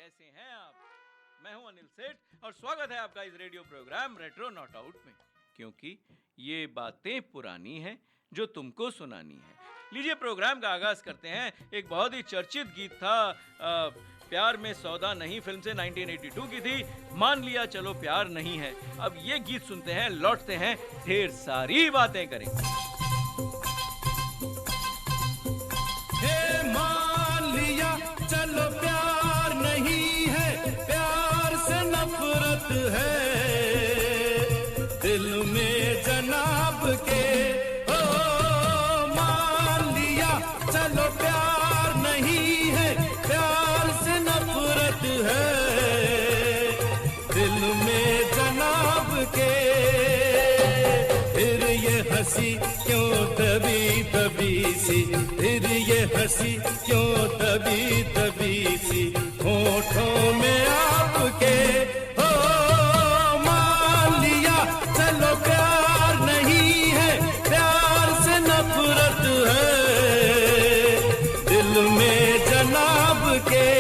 कैसे हैं आप? मैं हूं अनिल सेठ और स्वागत है आपका इस radio program retro not out में, क्योंकि ये बातें पुरानी हैं जो तुमको सुनानी है। लीजिए प्रोग्राम का आगाज करते हैं। एक बहुत ही चर्चित गीत था, प्यार में सौदा नहीं फिल्म से 1982 की थी, मान लिया चलो प्यार नहीं है। अब ये गीत सुनते हैं, लौटते हैं, ढेर सारी बातें करेंगे। मान लिया चलो प्यार नहीं है, प्यार से नफरत है दिल में जनाब के। ओ मान लिया चलो प्यार नहीं है, प्यार से नफरत है दिल में जनाब के। फिर ये हंसी क्यों दबी दबी सी, फिर ये हंसी क्यों दबी दबी सी होठों में आपके। हो मान लिया चलो प्यार नहीं है, प्यार से नफरत है दिल में जनाब के।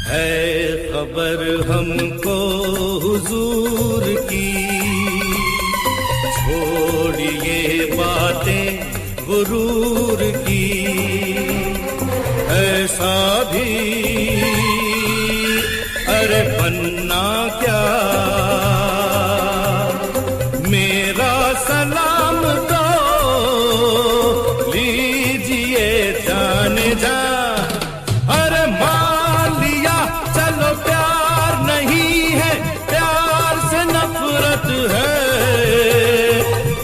है खबर हमको हुजूर की, छोड़िए बातें गुरूर की। ऐसा भी अरे बनना क्या, मेरा सलाम तो लीजिए जाने जा।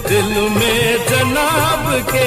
दिल में जनाब के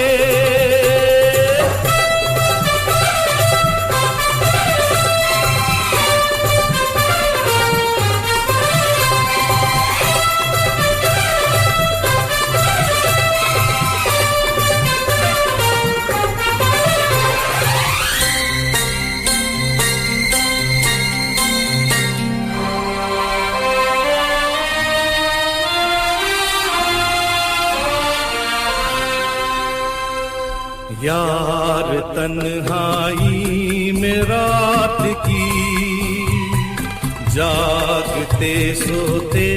यार तन्हाई में रात की, जागते सोते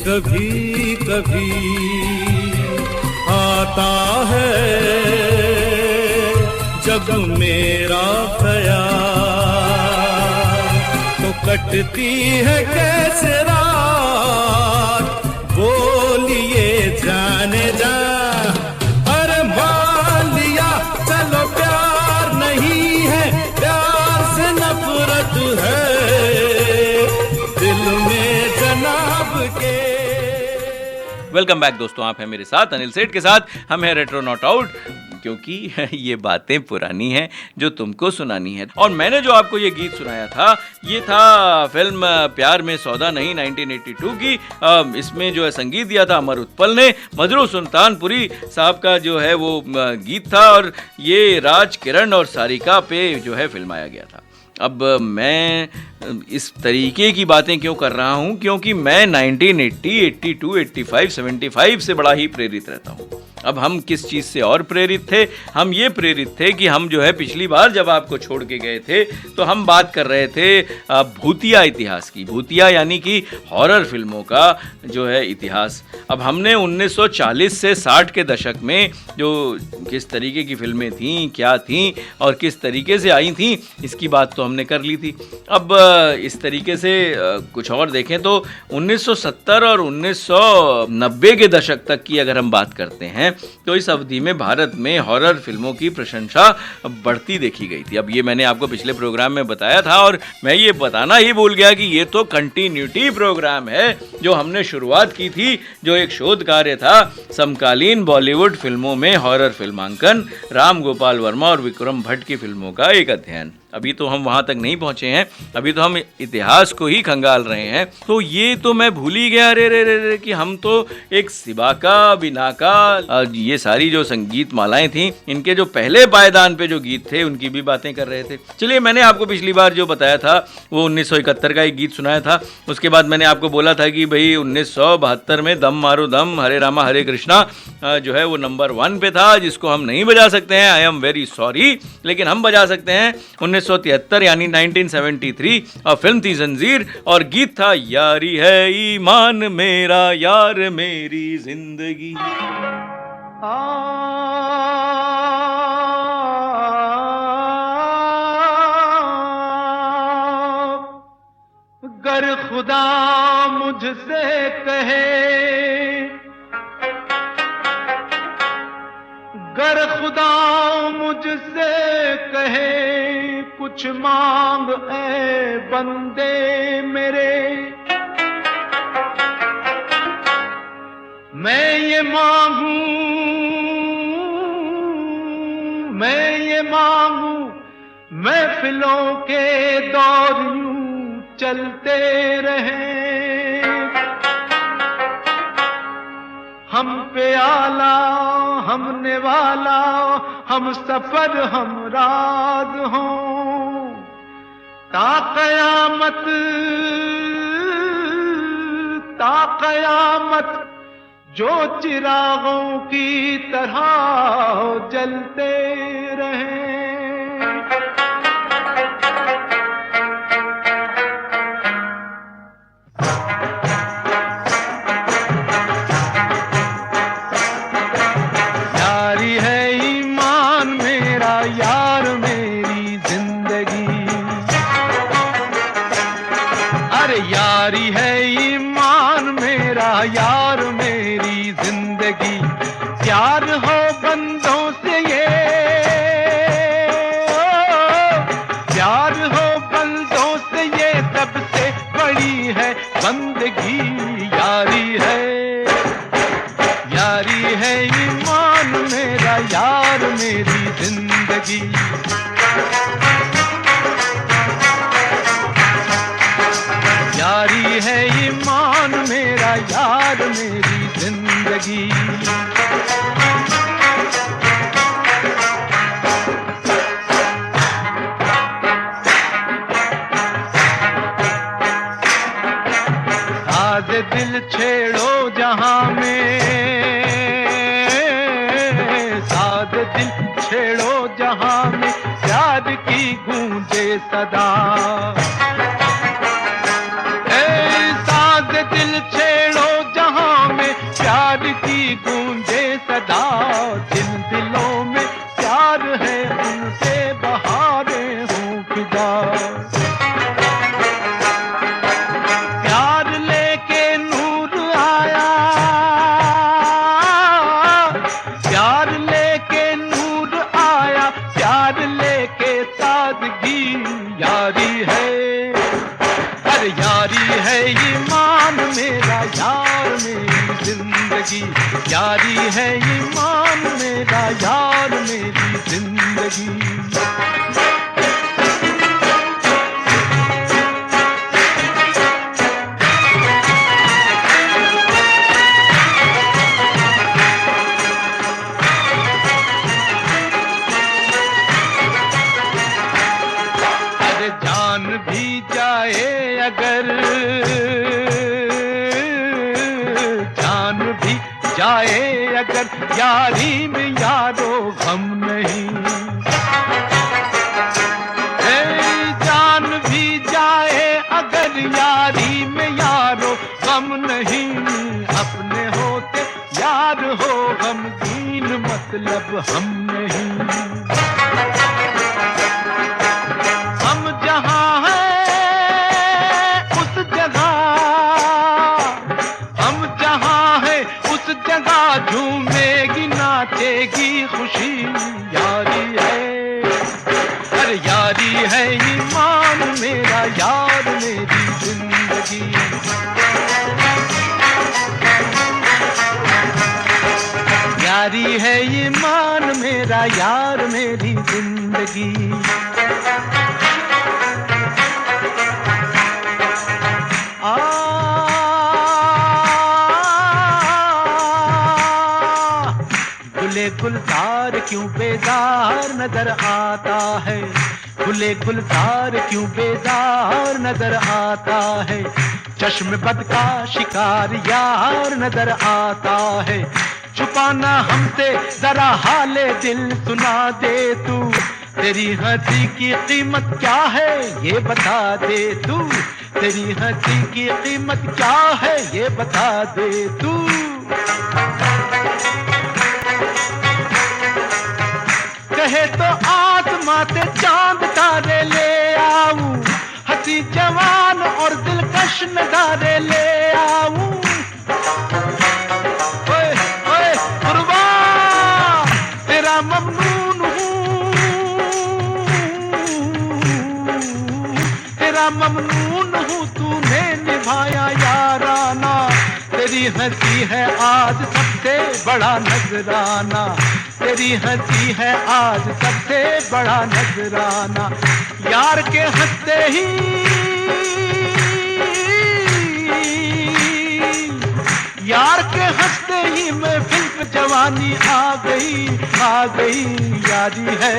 कभी कभी आता है जब मेरा ख्याल। तो कटती है कैसे रात बोलिए जाने जा। चलो प्यार नहीं है, प्यार से नफरत है दिल में जनाब के। वेलकम बैक दोस्तों, आप हैं मेरे साथ अनिल सेठ के साथ। हम हैं रेट्रो नॉट आउट, क्योंकि ये बातें पुरानी हैं जो तुमको सुनानी है। और मैंने जो आपको ये गीत सुनाया था, ये था फिल्म प्यार में सौदा नहीं 1982 की। इसमें जो है संगीत दिया था अमर उत्पल ने। मजरू सुल्तानपुरी साहब का जो है वो गीत था, और ये राज किरण और सारिका पे जो है फिल्माया गया था। अब मैं इस तरीके की बातें क्यों कर रहा हूँ, क्योंकि मैं 1980, 82, 85, 75 से बड़ा ही प्रेरित रहता हूँ। अब हम किस चीज़ से और प्रेरित थे? हम ये प्रेरित थे कि हम जो है पिछली बार जब आपको छोड़ के गए थे तो हम बात कर रहे थे भूतिया इतिहास की। भूतिया यानी कि हॉरर फिल्मों का जो है इतिहास। अब हमने 1940 से 60 के दशक में जो किस तरीके की फिल्में थीं, क्या थीं और किस तरीके से आई थीं, इसकी बात तो हमने कर ली थी। अब इस तरीके से कुछ और देखें तो 1970 और 1990 के दशक तक की अगर हम बात करते हैं तो इस अवधि में भारत में हॉरर फिल्मों की प्रशंसा बढ़ती देखी गई थी। अब ये मैंने आपको पिछले प्रोग्राम में बताया था और मैं ये बताना ही भूल गया कि ये तो कंटिन्यूटी प्रोग्राम है जो हमने शुरुआत की थी, जो एक शोध कार्य था समकालीन बॉलीवुड फिल्मों में हॉरर फिल्मांकन, राम गोपाल वर्मा और विक्रम भट्ट की फिल्मों का एक अध्ययन। अभी तो हम वहां तक नहीं पहुंचे हैं, अभी तो हम इतिहास को ही खंगाल रहे हैं। तो ये तो मैं भूल ही गया रे रे रे रे कि हम तो एक सिबाका बिनाका ये सारी जो संगीत मालाएं थी, इनके जो पहले पायदान पे जो गीत थे उनकी भी बातें कर रहे थे। चलिए, मैंने आपको पिछली बार जो बताया था वो 1971 का एक गीत सुनाया था। उसके बाद मैंने आपको बोला था कि भाई 1972 में दम मारो दम हरे रामा हरे कृष्णा जो है वो नंबर 1 पे था, जिसको हम नहीं बजा सकते हैं, आई एम वेरी सॉरी, लेकिन हम बजा सकते हैं 1973 यानी 1973 और फिल्म थी जंजीर और गीत था यारी है ईमान मेरा यार मेरी जिंदगी। गर खुदा मुझसे कहे, गर खुदा मुझसे कहे कुछ मांग ऐ बंदे मेरे, मैं ये मांगू, मैं ये मांगू, महफिलों के दौर यूं चलते रहे, हम पे आला हम नेवाला हम सफर हम राज हों, ता कयामत जो चिरागों की तरह जलते रहे। यारी है ईमान मेरा यार मेरी जिंदगी, प्यार हो बंदों से ये, प्यार हो बंदों से ये सबसे बड़ी है बंदगी, यारी है ईमान मेरा यार मेरी जिंदगी। यारी है ईमान मेरा यार मेरी जिंदगी। साद दिल छेड़ो जहां में, साद दिल छेड़ो जहां में, प्यार की गूंजे सदा, प्यार की गूंजे सदा, जिन दिलों में प्यार है उनसे बहारें हों फिदा, प्यार लेके नूर आया, प्यार लेके नूर आया, प्यार लेके सादगी, यारी है अरे यारी है ईमान मेरा यार मेरी जिंदगी, यारी है ईमान मेरा यार मेरी जिंदगी। अरे जान भी जाए अगर, जाए अगर यारी में यारो गम नहीं, जान भी जाए अगर यारी में यारो गम नहीं, अपने होते यार हो गमगीन मतलब हम नहीं, हम जहां हैं जगह झूमेगी नाचेगी खुशी। यारी है, अरे यारी है ईमान मेरा, यार मेरी जिंदगी। यारी है ईमान मेरा, यार मेरी जिंदगी। गुले गुलजार क्यों बेजार नजर आता है, गुले गुलजार क्यों बेजार नजर आता है। चश्म बद का शिकार यार नजर आता है। छुपाना हमसे जरा हाले दिल सुना दे तू, तेरी हंसी की कीमत क्या है ये बता दे तू। तेरी हंसी की कीमत क्या है ये बता दे तू। कहे तो आसमां से चांद तारे ले आऊं, हंसी जवान और दिलकश नजारे ले आऊं। ओए ओए गुरबा तेरा ममनून हूँ, तेरा ममनून हूँ, तूने निभाया याराना। तेरी हंसी है आज सबसे बड़ा नजराना, तेरी हंसी है आज सबसे बड़ा नजराना। यार के हंसते ही, यार के हंसते ही महफिल पे जवानी आ गई, आ गई। यारी है,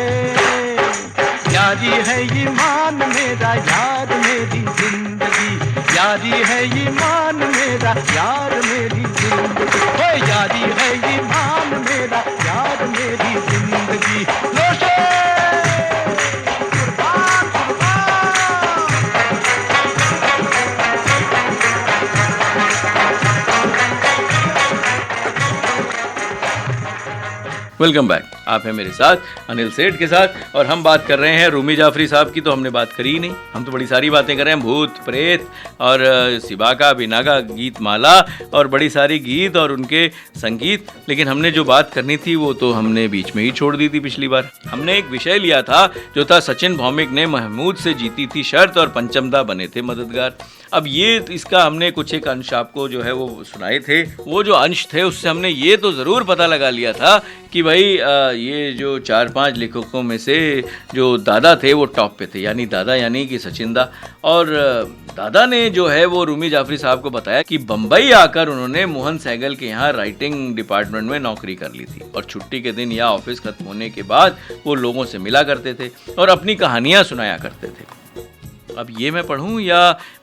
यारी है ईमान मेरा, यार मेरी जिंदगी। यारी है ईमान मेरा, यार मेरी जिंदगी। ओ यारी है ईमान मेरा, यार मेरी जिंदगी। लोशे कुर्बान कुर्बान। वेलकम बैक, आप हैं मेरे साथ अनिल सेठ के साथ और हम बात कर रहे हैं रूमी जाफरी साहब की। तो हमने बात करी ही नहीं, हम तो बड़ी सारी बातें कर रहे हैं, भूत प्रेत और सिबाका बिनागा गीत माला और बड़ी सारी गीत और उनके संगीत। लेकिन हमने जो बात करनी थी वो तो हमने बीच में ही छोड़ दी थी पिछली बार। हमने एक विषय लिया था जो था सचिन भौमिक ने महमूद से जीती थी शर्त और पंचमदा बने थे मददगार। अब ये इसका हमने कुछ एक अंश आपको जो है वो सुनाए थे। वो जो अंश थे उससे हमने ये तो ज़रूर पता लगा लिया था कि भाई ये जो 4-5 लेखकों में से जो दादा थे वो टॉप पे थे, यानी दादा यानी कि सचिन दा। और दादा ने जो है वो रूमी जाफरी साहब को बताया कि बम्बई आकर उन्होंने मोहन सहगल के यहाँ राइटिंग डिपार्टमेंट में नौकरी कर ली थी और छुट्टी के दिन या ऑफिस खत्म होने के बाद वो लोगों से मिला करते थे और अपनी कहानियाँ सुनाया करते थे। अब ये मैं पढ़ूं या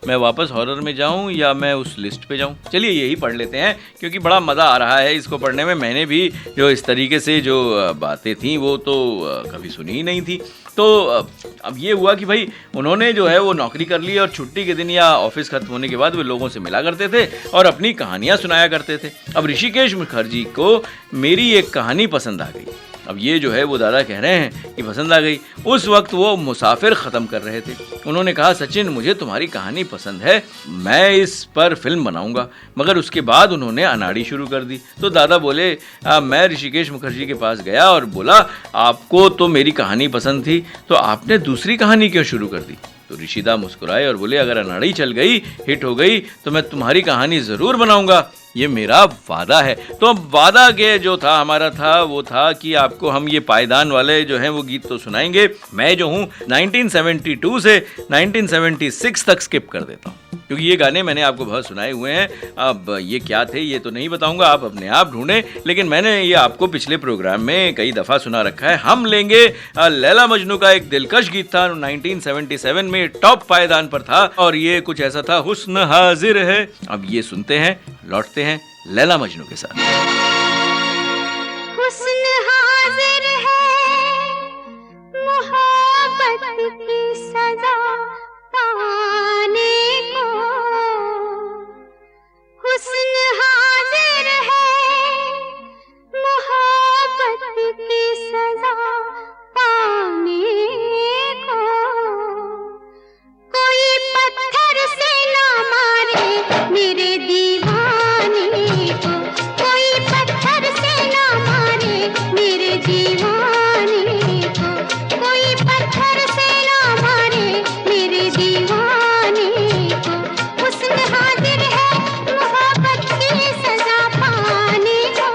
मैं वापस हॉरर में जाऊं या मैं उस लिस्ट पे जाऊं? चलिए यही पढ़ लेते हैं क्योंकि बड़ा मज़ा आ रहा है इसको पढ़ने में। मैंने भी जो इस तरीके से जो बातें थी वो तो कभी सुनी ही नहीं थी। तो अब ये हुआ कि भाई उन्होंने जो है वो नौकरी कर ली और छुट्टी के दिन या ऑफिस खत्म होने के बाद वे लोगों से मिला करते थे और अपनी कहानियाँ सुनाया करते थे। अब ऋषिकेश मुखर्जी को मेरी एक कहानी पसंद आ गई। अब ये जो है वो दादा कह रहे हैं कि पसंद आ गई। उस वक्त वो मुसाफिर ख़त्म कर रहे थे। उन्होंने कहा, सचिन मुझे तुम्हारी कहानी पसंद है, मैं इस पर फिल्म बनाऊंगा। मगर उसके बाद उन्होंने अनाड़ी शुरू कर दी। तो दादा बोले, मैं ऋषिकेश मुखर्जी के पास गया और बोला, आपको तो मेरी कहानी पसंद थी तो आपने दूसरी कहानी क्यों शुरू कर दी? तो ऋषिदा मुस्कुराए और बोले, अगर अनाड़ी चल गई, हिट हो गई तो मैं तुम्हारी कहानी ज़रूर बनाऊंगा, ये मेरा वादा है। तो वादा के जो था हमारा था वो था कि आपको हम ये पायदान वाले जो हैं वो गीत तो सुनाएंगे। मैं जो हूँ 1972 से 1976 तक स्किप कर देता हूँ क्योंकि ये गाने मैंने आपको बहुत सुनाए हुए हैं। अब ये क्या थे ये तो नहीं बताऊंगा, आप अपने आप ढूंढें, लेकिन मैंने ये आपको पिछले प्रोग्राम में कई दफ़ा सुना रखा है। हम लेंगे लैला मजनू का एक दिलकश गीत था, 1977 में टॉप पायदान पर था और ये कुछ ऐसा था, हुस्न हाजिर है। अब ये सुनते हैं, लौटते हैं लैला मजनू के साथ। हुस्न हाजिर है, मोहब्बत की सजा पाने को। हुस्न हाजिर है, मोहब्बत की सजा पाने को। कोई पत्थर से ना मारे मेरे दीवाने को, कोई दीवाने को, कोई पत्थर से ना मारे मेरे दीवाने को। हुस्न हाजिर है मोहब्बत की सजा पाने को,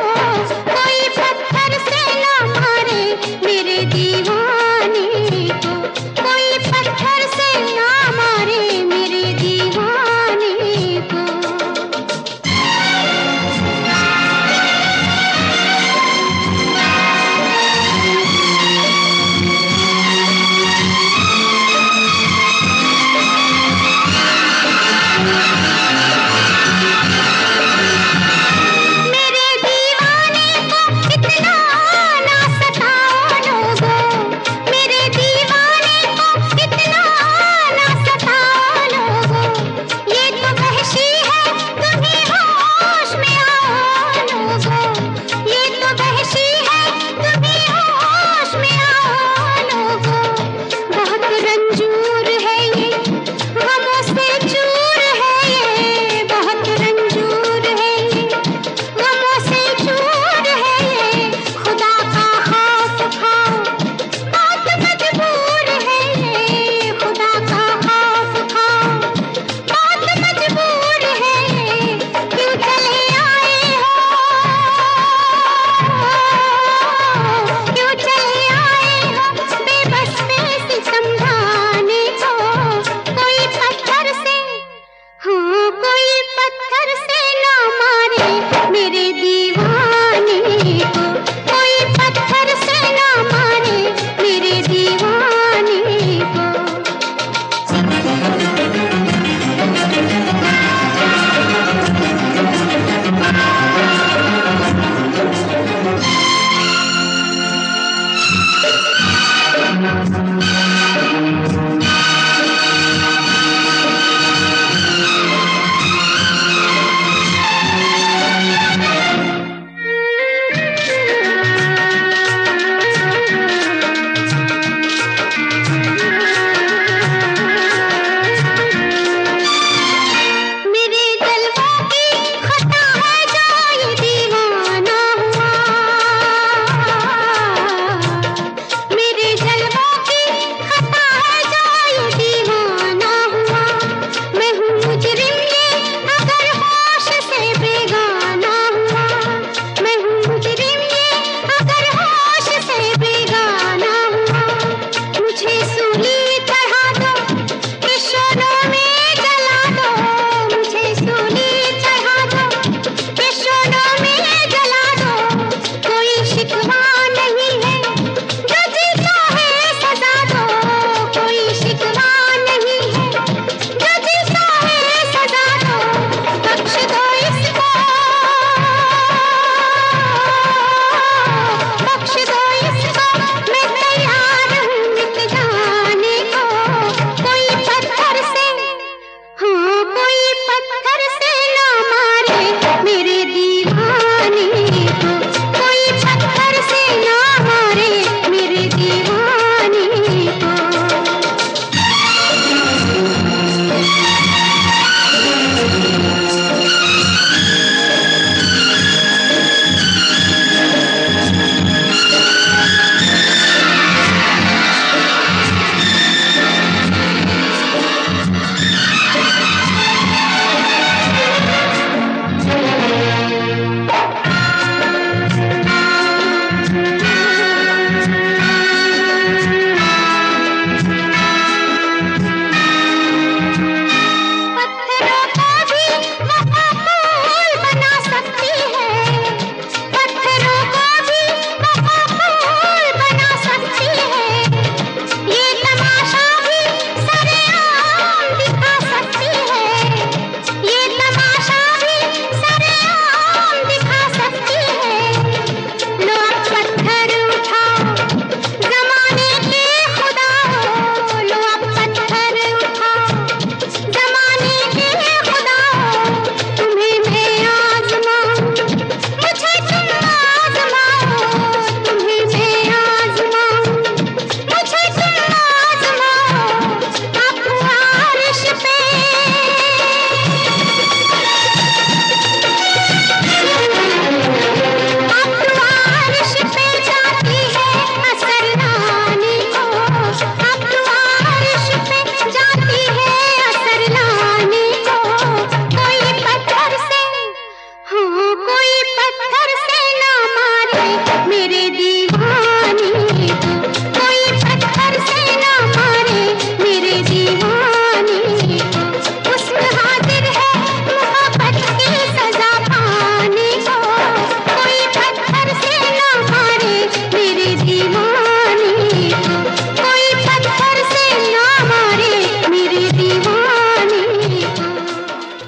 कोई पत्थर से ना मारे मेरे दीवाने को, कोई पत्थर से ना मारे मेरे दीवाने को।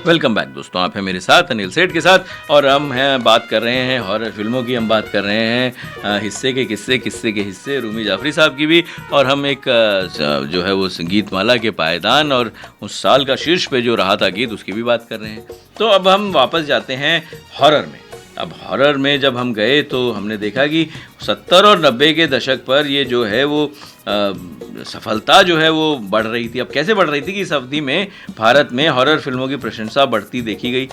वेलकम बैक दोस्तों, आप हैं मेरे साथ अनिल सेठ के साथ और हम हैं बात कर रहे हैं हॉरर फिल्मों की। हम बात कर रहे हैं हिस्से के हिस्से रूमी जाफरी साहब की भी, और हम एक जो है वो संगीत माला के पायदान और उस साल का शीर्ष पे जो रहा था गीत उसकी भी बात कर रहे हैं। तो अब हम वापस जाते हैं हॉरर में। अब हॉरर में जब हम गए तो हमने देखा कि 70 और 90 के दशक पर ये जो है वो सफलता जो है वो बढ़ रही थी। अब कैसे बढ़ रही थी कि इस अवधि में भारत में हॉरर फिल्मों की प्रशंसा बढ़ती देखी गई,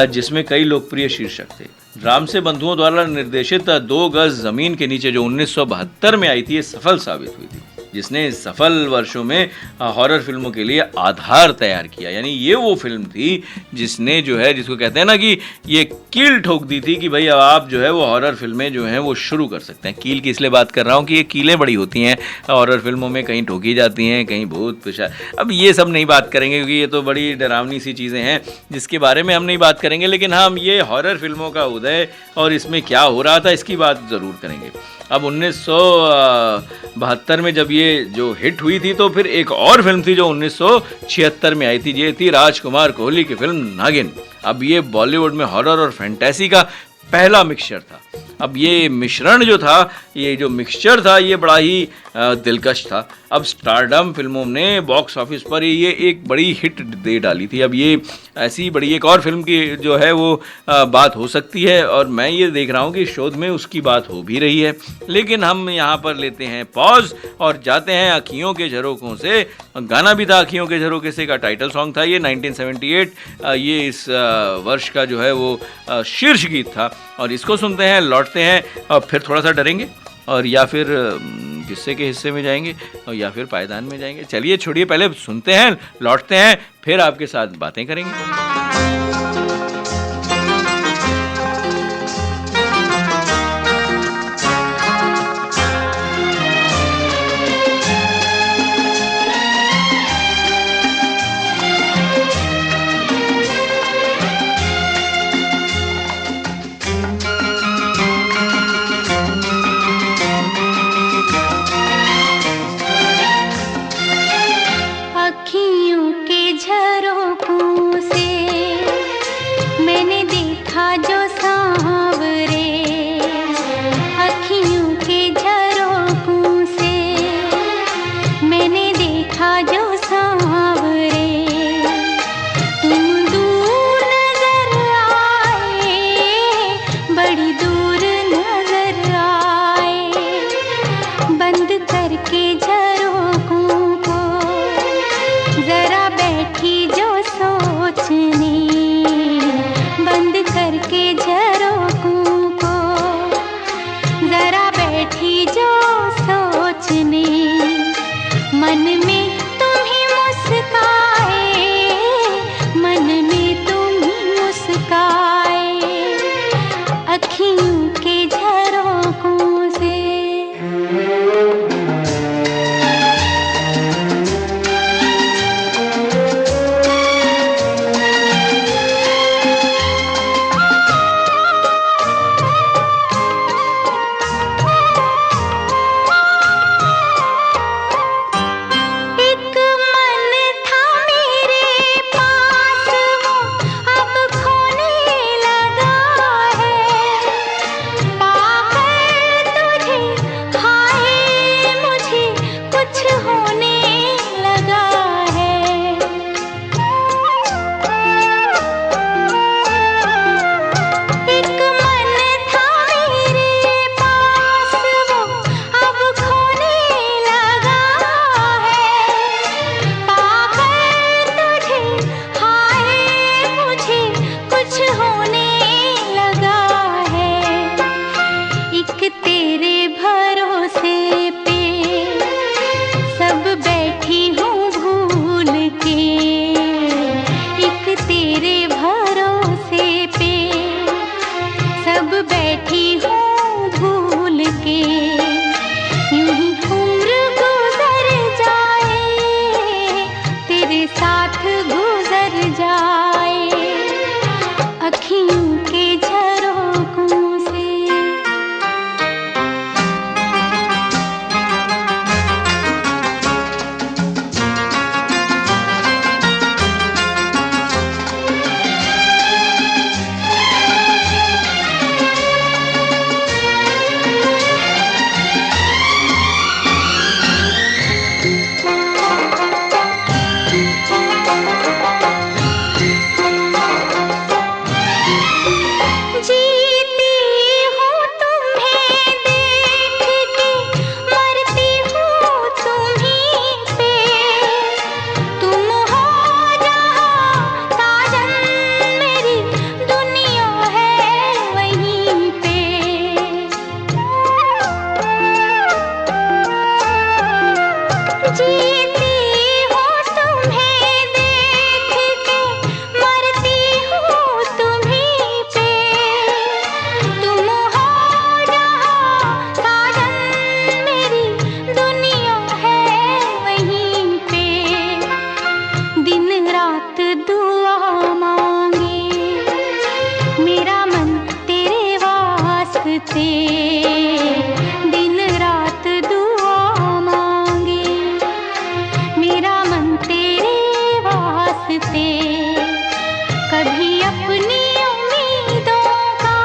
जिसमें कई लोकप्रिय शीर्षक थे। राम से बंधुओं द्वारा निर्देशित 2 गज जमीन के नीचे जो 1972 में आई थी, ये सफल साबित हुई थी, जिसने सफल वर्षों में हॉरर फिल्मों के लिए आधार तैयार किया। यानी ये वो फिल्म थी जिसने जो है, जिसको कहते हैं ना कि ये कील ठोक दी थी कि भाई अब आप जो है वो हॉरर फिल्में जो हैं वो शुरू कर सकते हैं। कील की इसलिए बात कर रहा हूँ कि ये कीलें बड़ी होती हैं हॉरर फिल्मों में, कहीं ठोकी जाती हैं, कहीं भूत पिशाच। अब ये सब नहीं बात करेंगे क्योंकि ये तो बड़ी डरावनी सी चीज़ें हैं जिसके बारे में हम नहीं बात करेंगे, लेकिन हम ये हॉरर फिल्मों का उदय और इसमें क्या हो रहा था इसकी बात ज़रूर करेंगे। अब 1972 में जब ये जो हिट हुई थी तो फिर एक और फिल्म थी जो 1976 में आई थी, ये थी राजकुमार कोहली की फिल्म नागिन। अब ये बॉलीवुड में हॉरर और फैंटेसी का पहला मिक्सचर था। अब ये मिश्रण जो था, ये जो मिक्सचर था, ये बड़ा ही दिलकश था। अब स्टारडम फिल्मों ने बॉक्स ऑफिस पर ये एक बड़ी हिट दे डाली थी। अब ये ऐसी बड़ी एक और फिल्म की जो है वो बात हो सकती है, और मैं ये देख रहा हूँ कि शोध में उसकी बात हो भी रही है। लेकिन हम यहाँ पर लेते हैं पॉज और जाते हैं अखियों के झरोकों से। गाना भी था अखियों के झरोके से, का टाइटल सॉन्ग था ये 1978। ये इस वर्ष का जो है वो शीर्ष गीत था, और इसको सुनते हैं, लौटते हैं और फिर थोड़ा सा डरेंगे, और या फिर किस्से के हिस्से में जाएंगे, और या फिर पायदान में जाएंगे। चलिए छोड़िए, पहले सुनते हैं, लौटते हैं, फिर आपके साथ बातें करेंगे। अखियों के झरोकों से से दिन रात दुआ मांगे, मेरा मन तेरे वास्ते कभी अपनी उम्मीदों का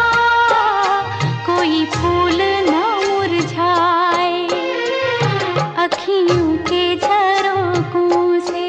कोई फूल न मुरझाए, अखियों के झरोखों से।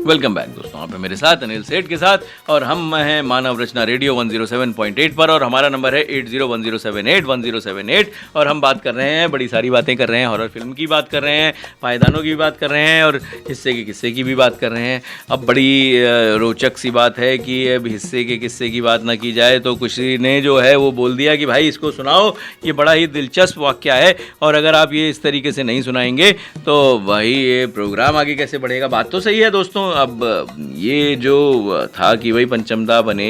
वेलकम बैक दोस्तों, आप हैं मेरे साथ अनिल सेठ के साथ और हम हैं मानव रचना रेडियो 107.8 पर और हमारा नंबर है 8010781078 और हम बात कर रहे हैं, बड़ी सारी बातें कर रहे हैं, हॉरर फिल्म की बात कर रहे हैं, पायदानों की बात कर रहे हैं और हिस्से के किस्से की भी बात कर रहे हैं। अब बड़ी रोचक सी बात है कि अब हिस्से के किस्से की बात ना की जाए तो किसी ने जो है वो बोल दिया कि भाई इसको सुनाओ, ये बड़ा ही दिलचस्प वाक़या है और अगर आप ये इस तरीके से नहीं सुनाएंगे तो भाई ये प्रोग्राम आगे कैसे बढ़ेगा। बात तो सही है दोस्तों। अब ये जो था कि भाई पंचमदा बने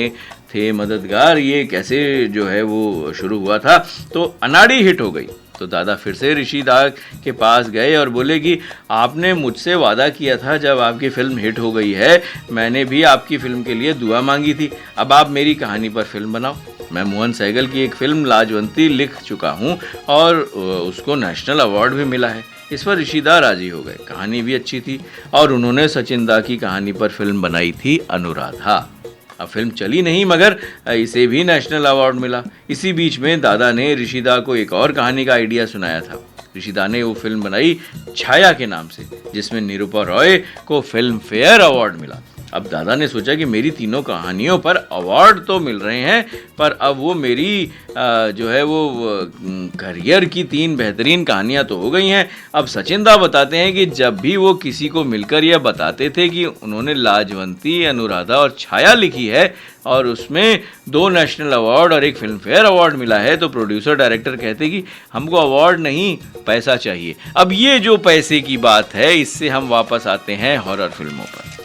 थे मददगार, ये कैसे जो है वो शुरू हुआ था, तो अनाड़ी हिट हो गई तो दादा फिर से ऋषिदा के पास गए और बोले कि आपने मुझसे वादा किया था जब आपकी फ़िल्म हिट हो गई है, मैंने भी आपकी फ़िल्म के लिए दुआ मांगी थी, अब आप मेरी कहानी पर फिल्म बनाओ। मैं मोहन सहगल की एक फ़िल्म लाजवंती लिख चुका हूँ और उसको नेशनल अवार्ड भी मिला है। इस पर ऋषिदा राजी हो गए, कहानी भी अच्छी थी और उन्होंने सचिन दा की कहानी पर फिल्म बनाई थी अनुराधा। अब फिल्म चली नहीं मगर इसे भी नेशनल अवार्ड मिला। इसी बीच में दादा ने ऋषिदा को एक और कहानी का आइडिया सुनाया था। ऋषिदा ने वो फिल्म बनाई छाया के नाम से, जिसमें निरूपा रॉय को फिल्म फेयर अवार्ड मिला। अब दादा ने सोचा कि मेरी तीनों कहानियों पर अवार्ड तो मिल रहे हैं, पर अब वो मेरी जो है वो करियर की 3 बेहतरीन कहानियां तो हो गई हैं। अब सचिन दा बताते हैं कि जब भी वो किसी को मिलकर यह बताते थे कि उन्होंने लाजवंती, अनुराधा और छाया लिखी है और उसमें 2 नेशनल अवार्ड और 1 फिल्म फेयर अवार्ड मिला है, तो प्रोड्यूसर डायरेक्टर कहते कि हमको अवार्ड नहीं, पैसा चाहिए। अब ये जो पैसे की बात है, इससे हम वापस आते हैं हॉरर फिल्मों पर।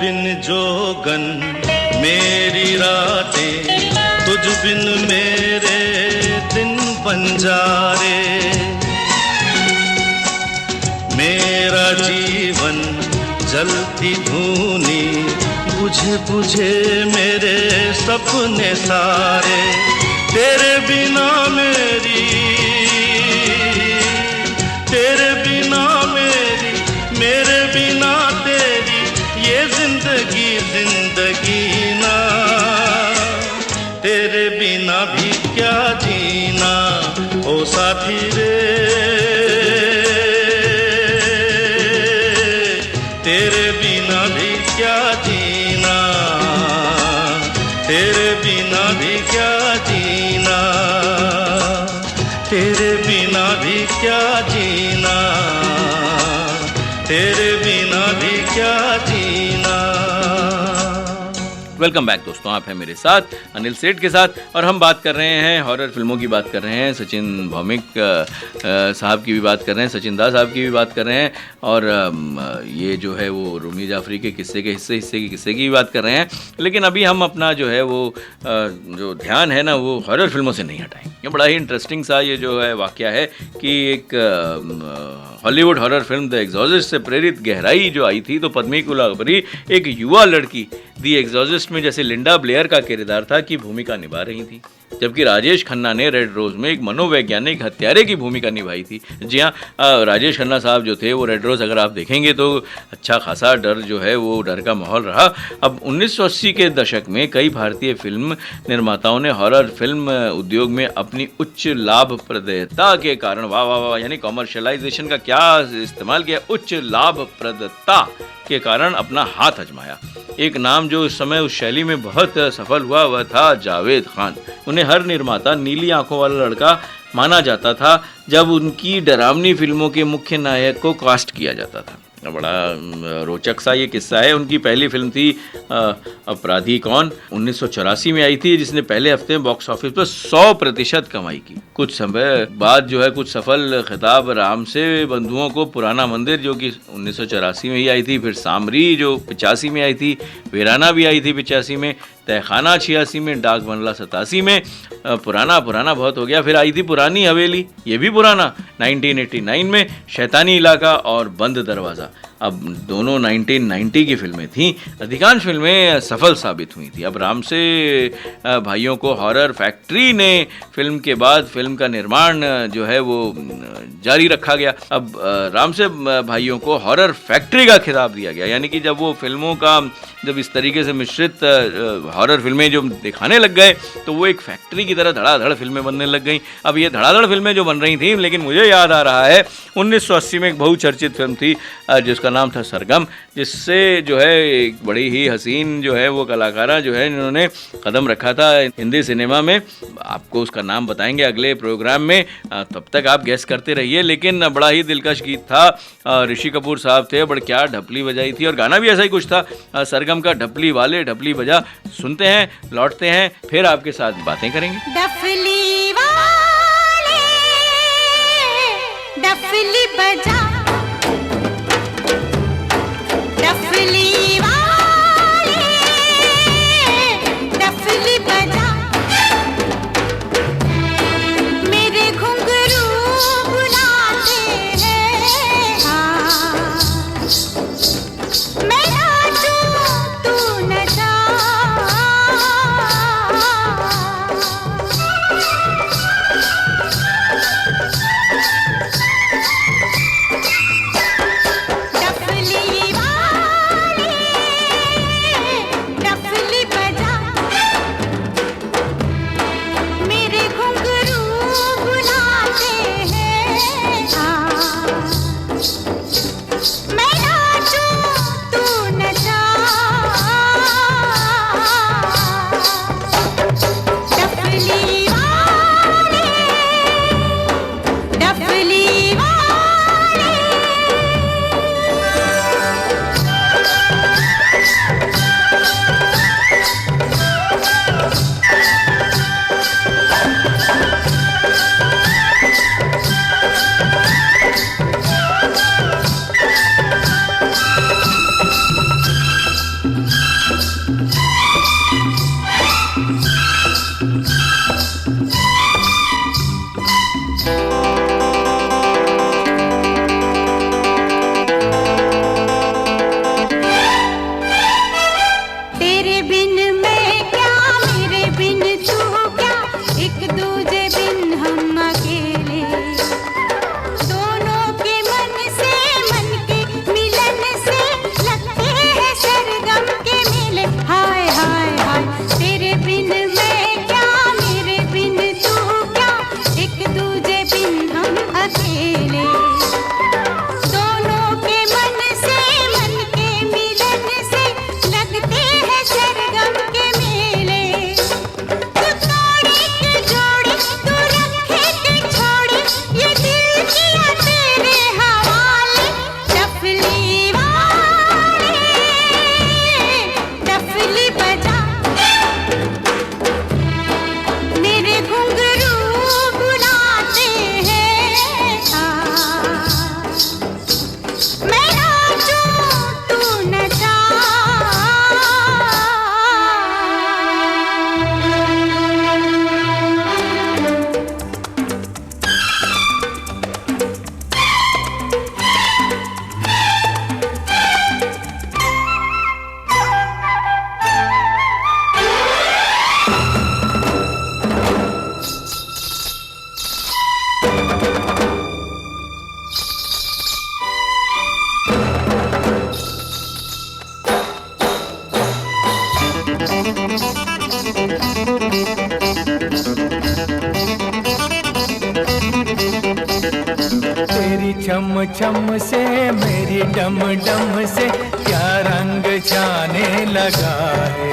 बिन जोगन मेरी रातें, तुझ बिन मेरे दिन बंजारे। मेरा जीवन जलती धूनी, बुझे बुझे मेरे सपने सारे। तेरे बिना मेरी, तेरे बिना मेरी, मेरे बिना तेरी, ये जिंदगी जिंदगी ना। तेरे बिना भी क्या जीना ओ साथी रे। तेरे बिना भी क्या जीना, तेरे बिना भी क्या जीना, तेरे बिना भी क्या जीना, तेरे बिना भी क्या जीना। वेलकम बैक दोस्तों, आप हैं मेरे साथ अनिल सेठ के साथ और हम बात कर रहे हैं हॉरर फिल्मों की बात कर रहे हैं। सचिन भौमिक साहब की भी बात कर रहे हैं, सचिन दा साहब की भी बात कर रहे हैं और ये जो है वो रूमी जाफरी के किस्से के किस्से की भी बात कर रहे हैं। लेकिन अभी हम अपना जो है वो जो ध्यान है ना वो हॉरर फिल्मों से नहीं हटाएंगे। ये बड़ा ही इंटरेस्टिंग सा ये जो है वाकया है कि एक Hollywood horror film the Exorcist से प्रेरित गहराई जो आई थी, तो पद्मी कुलाबरी एक युवा लड़की द एग्जॉर्सिस्ट में जैसे लिंडा ब्लेयर का किरदार था की भूमिका निभा रही थी, जबकि राजेश खन्ना ने रेड रोज में एक मनोवैज्ञानिक हत्यारे की भूमिका निभाई थी। जी हाँ, राजेश खन्ना साहब जो थे वो रेड रोज अगर आप देखेंगे तो अच्छा खासा डर जो है वो डर का माहौल रहा। अब 1980 के दशक में कई भारतीय फिल्म निर्माताओं ने हॉरर फिल्म उद्योग में अपनी उच्च लाभप्रदता के कारण, वाह वाह वाह, यानी कॉमर्शलाइजेशन का क्या इस्तेमाल किया, उच्च लाभप्रदता के कारण अपना हाथ आजमाया। एक नाम जो उस समय उस शैली में बहुत सफल हुआ वह था जावेद खान। उन्हें हर निर्माता नीली आंखों वाला लड़का माना जाता था जब उनकी डरावनी फिल्मों के मुख्य नायक को कास्ट किया जाता था। बड़ा रोचक सा ये किस्सा है। उनकी पहली फिल्म थी अपराधी कौन, 1984 में आई थी, जिसने पहले हफ्ते में बॉक्स ऑफिस पर 100% कमाई की। कुछ समय बाद जो है कुछ सफल खिताब राम से बंधुओं को पुराना मंदिर जो कि 1984 में ही आई थी, फिर सामरी जो 85 में आई थी, वीराना भी आई थी 85 में, तहखाना 86 में, डाक बंगला 87 में, पुराना बहुत हो गया। फिर आई थी पुरानी हवेली, ये भी पुराना 1989 में, शैतानी इलाका और बंद दरवाज़ा। अब दोनों 1990 की फिल्में थीं। अधिकांश फिल्में सफल साबित हुई थी। अब राम से भाइयों को हॉरर फैक्ट्री ने फिल्म के बाद फिल्म का निर्माण जो है वो जारी रखा गया। अब राम से भाइयों को हॉरर फैक्ट्री का खिताब दिया गया, यानी कि जब वो फिल्मों का जब इस तरीके से मिश्रित हॉरर फिल्में जो दिखाने लग गए तो वो एक फैक्ट्री की तरह धड़ाधड़ फिल्में बनने लग गई। अब ये धड़ाधड़ फिल्में जो बन रही थी, लेकिन मुझे याद आ रहा है 1980 में एक बहुचर्चित फिल्म थी जिसका नाम था सरगम, जिससे जो है एक बड़ी ही हसीन जो है वो कलाकारा जो है इन्होंने कदम रखा था हिंदी सिनेमा में। आपको उसका नाम बताएंगे अगले प्रोग्राम में, तब तक आप गेस करते रहिए। लेकिन बड़ा ही दिलकश गीत था, ऋषि कपूर साहब थे, बड़ क्या ढपली बजाई थी और गाना भी ऐसा ही कुछ था, सरगम का ढपली वाले ढपली बजा। सुनते हैं, लौटते हैं, फिर आपके साथ बातें करेंगे। डफली वाले डफली बजा, डफली वाले डफली बजा, मेरे घुंघरू बुलाते हैं, हाँ मैं नाचूं तू नचा। डफली वाले चम चम से मेरी डम डम से क्या रंग जाने लगा है।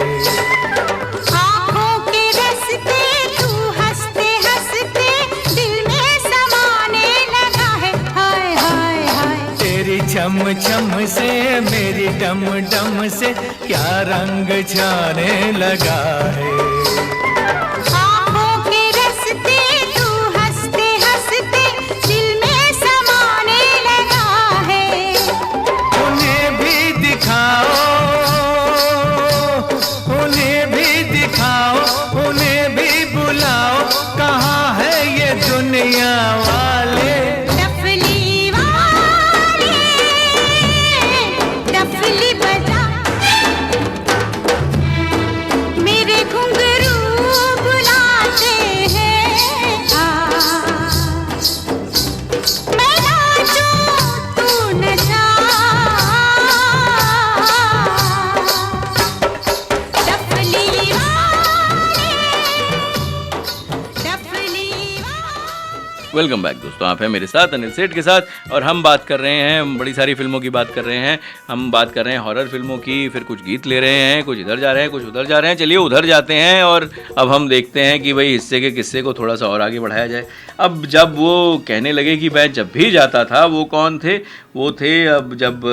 आँखों के रस्ते तू हंसते हंसते दिल में समाने लगा है। हाय हाय हाय तेरी चम चम से मेरी डम डम से क्या रंग जाने लगा है। आँखों के रस्ते तू हंसते हंसते दिल में समाने लगा है। उन्हें भी दिखाओ, उन्हें भी दिखाओ, उन्हें भी बुलाओ, कहाँ है ये दुनिया वाले। डफली वाले डफली बजा, मेरे घुंघरू बुलाते हैं। मैं नाचूं तू नचा, डफली वाले डफली वाले। वेलकम बैक दोस्तों, आप हैं मेरे साथ अनिल सेठ के साथ और हम बात कर रहे हैं, हम बड़ी सारी फिल्मों की बात कर रहे हैं। हम बात कर रहे हैं हॉरर फिल्मों की, फिर कुछ गीत ले रहे हैं, कुछ इधर जा रहे हैं, कुछ उधर जा रहे हैं। चलिए उधर जाते हैं और अब हम देखते हैं कि भाई हिस्से के किस्से को थोड़ा सा और आगे बढ़ाया जाए। अब जब वो कहने लगे कि मैं जब भी जाता था, वो कौन थे? वो थे, अब जब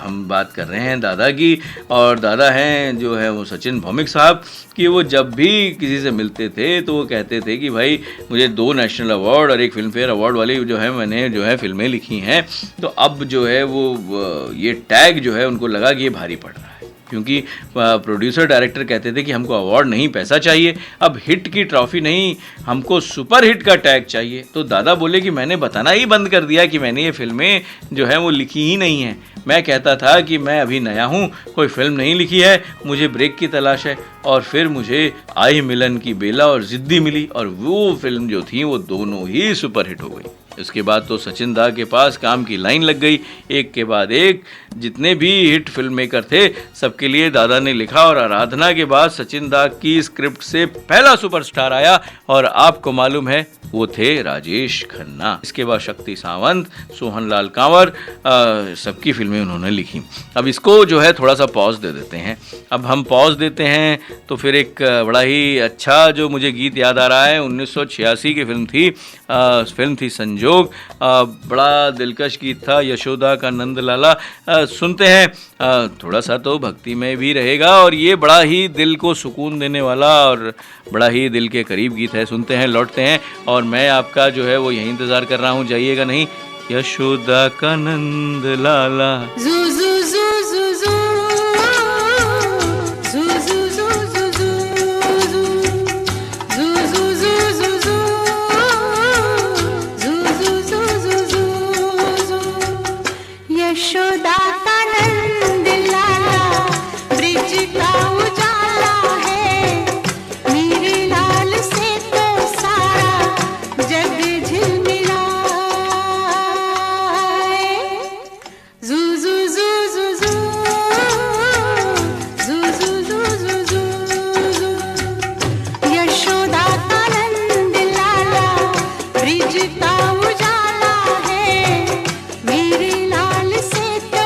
हम बात कर रहे हैं दादा की, और दादा हैं जो है वो सचिन भौमिक साहब, कि वो जब भी किसी से मिलते थे तो वो कहते थे कि भाई मुझे 2 नेशनल अवार्ड और 1 फिल्म फेयर अवार्ड वाली जो है मैंने जो है फिल्में लिखी हैं। तो अब जो है वो ये टैग जो है उनको लगा कि ये भारी पड़ रहा है, क्योंकि प्रोड्यूसर डायरेक्टर कहते थे कि हमको अवार्ड नहीं पैसा चाहिए, अब हिट की ट्रॉफी नहीं, हमको सुपर हिट का टैग चाहिए। तो दादा बोले कि मैंने बताना ही बंद कर दिया कि मैंने ये फिल्में जो है वो लिखी ही नहीं हैं। मैं कहता था कि मैं अभी नया हूँ, कोई फिल्म नहीं लिखी है, मुझे ब्रेक की तलाश है। और फिर मुझे आई मिलन की बेला और जिद्दी मिली, और वो फिल्म जो थी वो दोनों ही सुपर हिट हो गई। इसके बाद तो सचिन दा के पास काम की लाइन लग गई, एक के बाद एक जितने भी हिट फिल्म मेकर थे सबके लिए दादा ने लिखा। और आराधना के बाद सचिन दा की स्क्रिप्ट से पहला सुपरस्टार आया, और आपको मालूम है वो थे राजेश खन्ना। इसके बाद शक्ति सावंत, सोहन लाल कांवर, सबकी फिल्में उन्होंने लिखी। अब इसको जो है थोड़ा सा पॉज दे देते हैं। अब हम पॉज देते हैं तो फिर एक बड़ा ही अच्छा जो मुझे गीत याद आ रहा है, 1986 की फिल्म थी संजोग। बड़ा दिलकश गीत था, यशोदा का नंद लाला। सुनते हैं, थोड़ा सा तो भक्ति में भी रहेगा, और ये बड़ा ही दिल को सुकून देने वाला और बड़ा ही दिल के करीब गीत है। सुनते हैं, लौटते हैं, और मैं आपका जो है वो यही इंतज़ार कर रहा हूँ, जाइएगा नहीं। यशोदा का नंद लाला। जू जू जू जू जू जू जू जू जू जू जू जू जू जू जू यशोदा का नंद लाला, ब्रिज का उजाला है, मेरे लाल से तो सारा जग झिलमिला है। जू जू जू जू जू जू जू जू जू जू यशोदा का नंद लाला, ब्रिज का उजाला है, मेरे लाल से तो